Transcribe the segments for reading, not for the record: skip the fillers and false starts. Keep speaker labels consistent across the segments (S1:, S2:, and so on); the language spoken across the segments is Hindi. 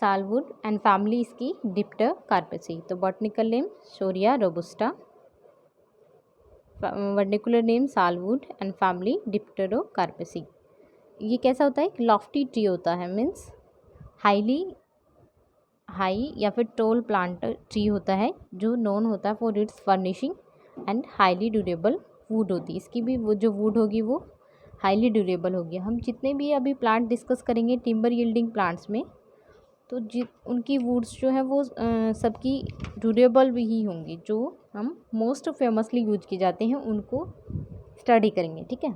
S1: सालवुड एंड फैमिली इसकी डिप्टरकार्पेसी। तो botanical name Shorea robusta, vernacular name salwood and family Dipterocarpaceae. ये कैसा होता है? एक लॉफ्टी ट्री होता है, मीन्स हाई या फिर टोल प्लांट ट्री होता है, जो नोन होता है for its furnishing and highly durable would होती है। इसकी भी वो जो वुड होगी वो हाईली ड्यूरेबल होगी। हम जितने भी अभी प्लांट डिस्कस करेंगे टिम्बर यील्डिंग प्लांट्स में, तो उनकी वुड्स जो है वो सबकी ड्यूरेबल भी ही होंगी। जो हम मोस्ट फेमसली यूज किए जाते हैं उनको स्टडी करेंगे, ठीक है।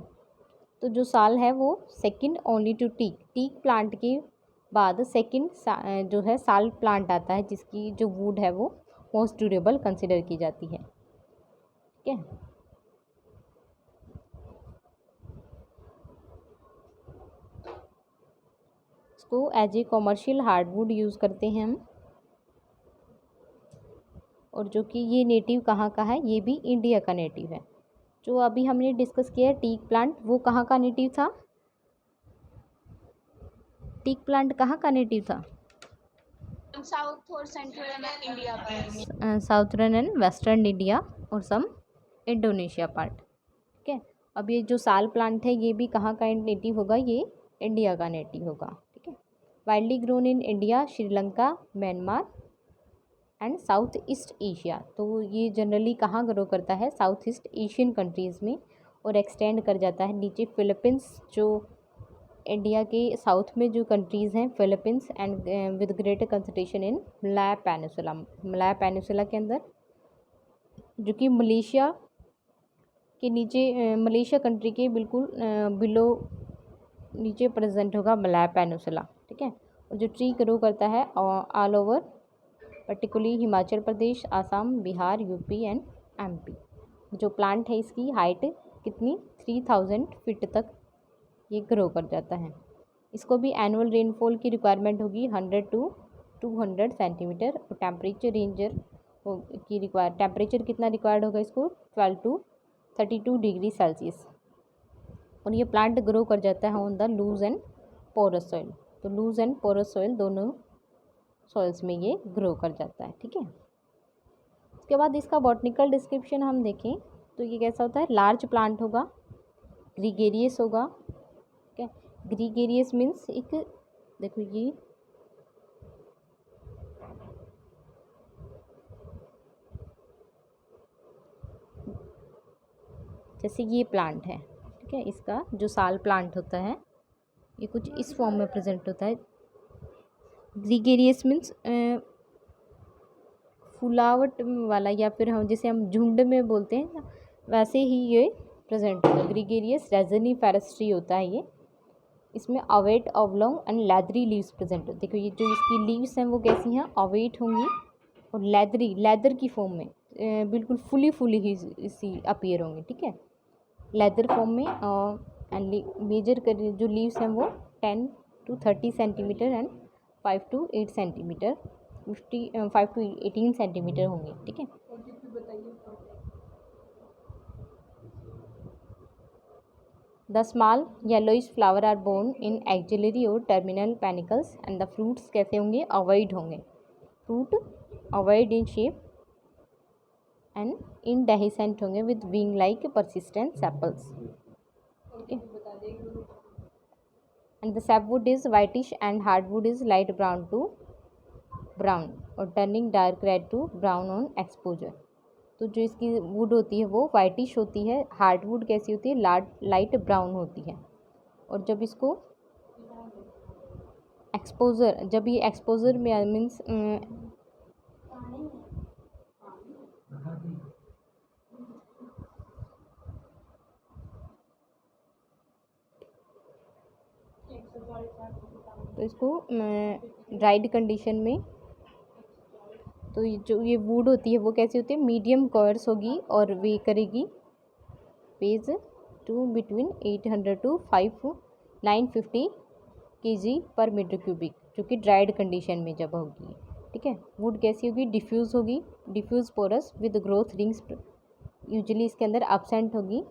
S1: तो जो साल है वो second only to teak plant के बाद सेकंड जो है साल प्लांट आता है, जिसकी जो वुड है वो मोस्ट ड्यूरेबल कंसिडर की जाती है, ठीक है। इसको as a commercial hardwood use करते हैं हम। और जो कि ये नेटिव कहाँ का है? ये भी इंडिया का नेटिव है। जो अभी हमने डिस्कस किया है टीक प्लांट, वो कहाँ का नेटिव था? टीक प्लांट कहाँ का नेटिव था?
S2: साउथ और central India,
S1: southern and western India और सम इंडोनेशिया पार्ट, ठीक है। अब ये जो साल प्लांट है ये भी कहाँ का नेटिव होगा? ये इंडिया का नेटिव होगा, ठीक है। Widely grown in India, Sri Lanka, Myanmar and south east Asia. तो ये जनरली कहाँ ग्रो करता है? साउथ ईस्ट एशियन कंट्रीज़ में, और एक्सटेंड कर जाता है नीचे फिलीपींस, जो इंडिया के साउथ में जो कंट्रीज़ हैं Philippines and with greater concentration in Malaya peninsula. Malaya peninsula के अंदर, जो कि मलेशिया के नीचे, मलेशिया कंट्री के बिल्कुल बिलो नीचे प्रेजेंट होगा मलाया पेनिसुला, ठीक है। और जो ट्री ग्रो करता है all over, particularly Himachal Pradesh, Assam, Bihar, UP and MP. जो प्लांट है इसकी हाइट कितनी? 3000 फीट तक ये ग्रो कर जाता है। इसको भी एनुअल रेनफॉल की रिक्वायरमेंट होगी 100 to 200 सेंटीमीटर। और टेम्परेचर टेम्परेचर कितना रिक्वायर्ड होगा इसको? 12 to 32 डिग्री सेल्सियस। और ये प्लांट ग्रो कर जाता है on the loose and porous soil. तो लूज एंड पोरस सॉइल दोनों सॉइल्स में ये ग्रो कर जाता है, ठीक है। उसके बाद इसका बॉटनिकल डिस्क्रिप्शन हम देखें तो ये कैसा होता है? लार्ज प्लांट होगा, ग्रीगेरियस होगा, ठीक है। ग्रीगेरियस मीन्स एक, देखो ये जैसे ये प्लांट है, ठीक है, इसका जो साल प्लांट होता है ये कुछ इस फॉर्म में प्रेजेंट होता है। ग्रीगेरियस मीन्स फुलावट वाला, या फिर हम जैसे हम झुंड में बोलते हैं ना, वैसे ही ये प्रेजेंट होता है। ग्रीगेरियस रेजनी फॉरेस्ट्री होता है ये। इसमें अवेट, ऑब्लोंग एंड लैदरी लीव्स प्रेजेंट होते हैं। देखो ये जो इसकी लीव्स हैं वो कैसी हैं? अवेट होंगी और लेदर की फॉर्म में, बिल्कुल फुली ही इसी अपीयर होंगे, ठीक है, लेदर फॉर्म में। एंड मेजर कर जो लीव्स हैं वो 10 to 30 centimetre and 5 to 8 centimetre, 5 to 18 centimetre होंगे, ठीक है। The small yellowish flower are borne in axillary और terminal panicles and the fruits कैसे होंगे? अवॉइड होंगे। Fruit ovoid in shape and indehiscent होंगे with wing like persistent sepals, ठीक है। And the sapwood is whitish and hardwood is light brown to brown और turning dark red to brown on exposure. तो जो इसकी वुड होती है वो वाइटिश होती है, हार्डवुड कैसी होती है? लाइट ब्राउन होती है। और जब इसको जब ये एक्सपोजर में मीन्स तो इसको ड्राइड कंडीशन में, तो जो ये वुड होती है वो कैसी होती है? मीडियम कॉर्स होगी और वे करेगी पेज टू बिटवीन 800 to 950 kg पर मीटर क्यूबिक, जो कि ड्राइड कंडीशन में जब होगी, ठीक है। वुड कैसी होगी? डिफ्यूज़ होगी, diffuse porous with growth rings, usually इसके अंदर एब्सेंट होगी।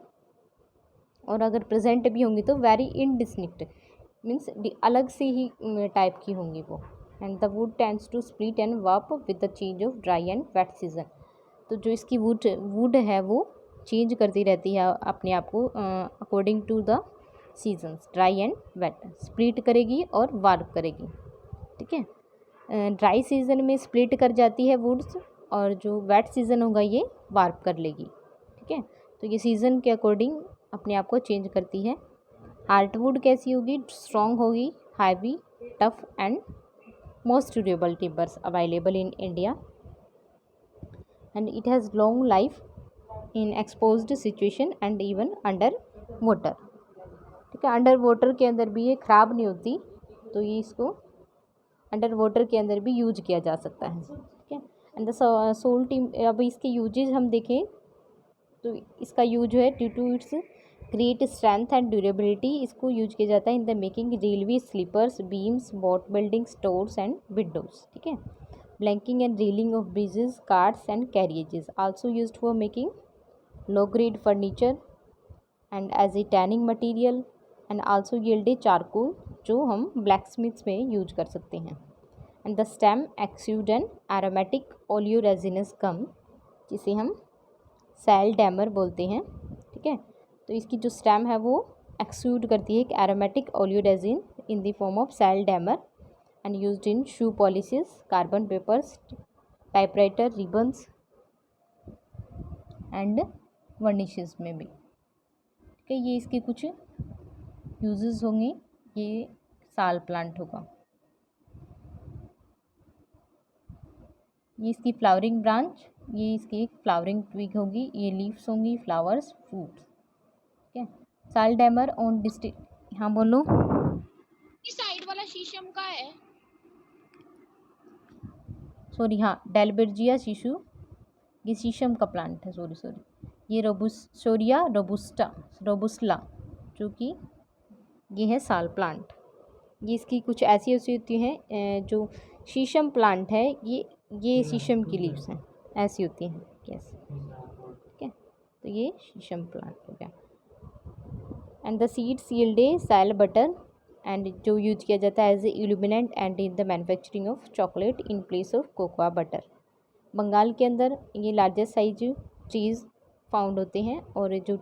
S1: और अगर प्रेजेंट भी होंगी तो वेरी इनडिस्टिंक्ट, मीन्स अलग से ही टाइप की होंगी वो, and the wood tends to split and warp with the change of dry and wet season. तो जो इसकी वुड है वो चेंज करती रहती है अपने आप को according to the seasons, dry and wet, split करेगी और वार्प करेगी। ठीक है, ड्राई सीजन में स्प्लिट कर जाती है वुड्स और जो वेट सीजन होगा ये वार्प कर लेगी। ठीक है, तो ये सीज़न के अकॉर्डिंग अपने आप को चेंज करती है। हार्टवुड कैसी होगी, स्ट्रॉन्ग होगी, heavy, tough and most durable timbers available in India and it has long life in exposed situation and even under water. ठीक है, अंडर वाटर के अंदर भी ये ख़राब नहीं होती, तो ये इसको अंडर वाटर के अंदर भी यूज किया जा सकता है। ठीक है, एंड द सोल टीम, अब इसके यूजेज हम देखें तो इसका यूज है due to its great strength and durability, इसको यूज किया जाता है in the making railway sleepers, beams, boat building, stores and windows. ठीक है, planking and railing of bridges, carts and carriages, also used for making low grade furniture and as a tanning material and also yield a charcoal, जो हम ब्लैक स्मिथ्स में यूज कर सकते हैं। And the stem exude an aromatic oleo resinous गम, जिसे हम सैल डैमर बोलते हैं। ठीक है, तो इसकी जो स्टेम है वो एक्सूड करती है एक aromatic oleo resin in the form of sal dammar and used in shoe polishes, carbon papers, typewriter, ribbons and varnishes में भी। ठीक है, ये इसके कुछ यूजेस होंगे। ये साल प्लांट होगा, ये इसकी फ्लावरिंग ब्रांच, ये इसकी एक फ्लावरिंग ट्विग होगी, ये लीव्स होंगी, फ्लावर्स, फ्रूट्स। ठीक है, साल डैमर ऑन डिस्ट्रिक्ट, हाँ बोलो।
S2: ये साइड वाला शीशम का है,
S1: सॉरी, हाँ, डेलबेर्जिया शीशु, ये शीशम का प्लांट है, सॉरी, ये रोबुस्टोरिया रोबुस्ला, जो कि ये है साल प्लांट। ये इसकी कुछ ऐसी होती हैं जो शीशम प्लांट है, ये शीशम की लीव्स हैं, ऐसी होती हैं कैसे। ठीक है, तो ये शीशम प्लांट हो गया। And the seeds yield a sal butter, and जो यूज किया जाता है as a illuminant and in the manufacturing of chocolate in place of cocoa butter. Bengal के अंदर ये लार्जेस्ट साइज ट्रीज़ फाउंड होते हैं, और जो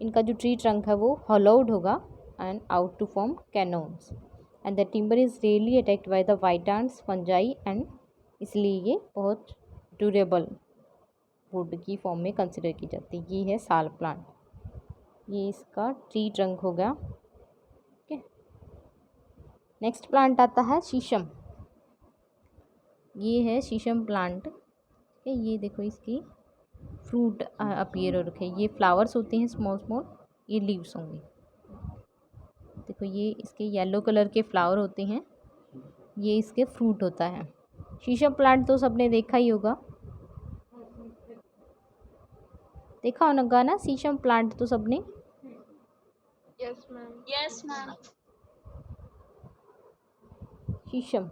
S1: इनका जो ट्री ट्रंक है वो होलोड होगा and out to form canoes, and the timber is really attacked by the white ants, fungi, and इसलिए ये बहुत ड्यूरेबल वुड की फॉर्म में कंसिडर की जाती है। ये है साल प्लांट, ये इसका ट्री ट्रंक हो गया। ठीक है, नेक्स्ट प्लांट आता है शीशम। ये है शीशम प्लांट। ठीक है, ये देखो इसकी फ्रूट अपीयर हो रखे, ये फ्लावर्स होते हैं स्मॉल स्मॉल, ये लीव्स होंगे। देखो ये इसके येलो कलर के फ्लावर होते हैं, ये इसके फ्रूट होता है। शीशम प्लांट तो सबने देखा ही होगा, देखा होगा ना शीशम प्लांट तो सबने।
S2: Yes ma'am, yes ma'am.
S1: शीशम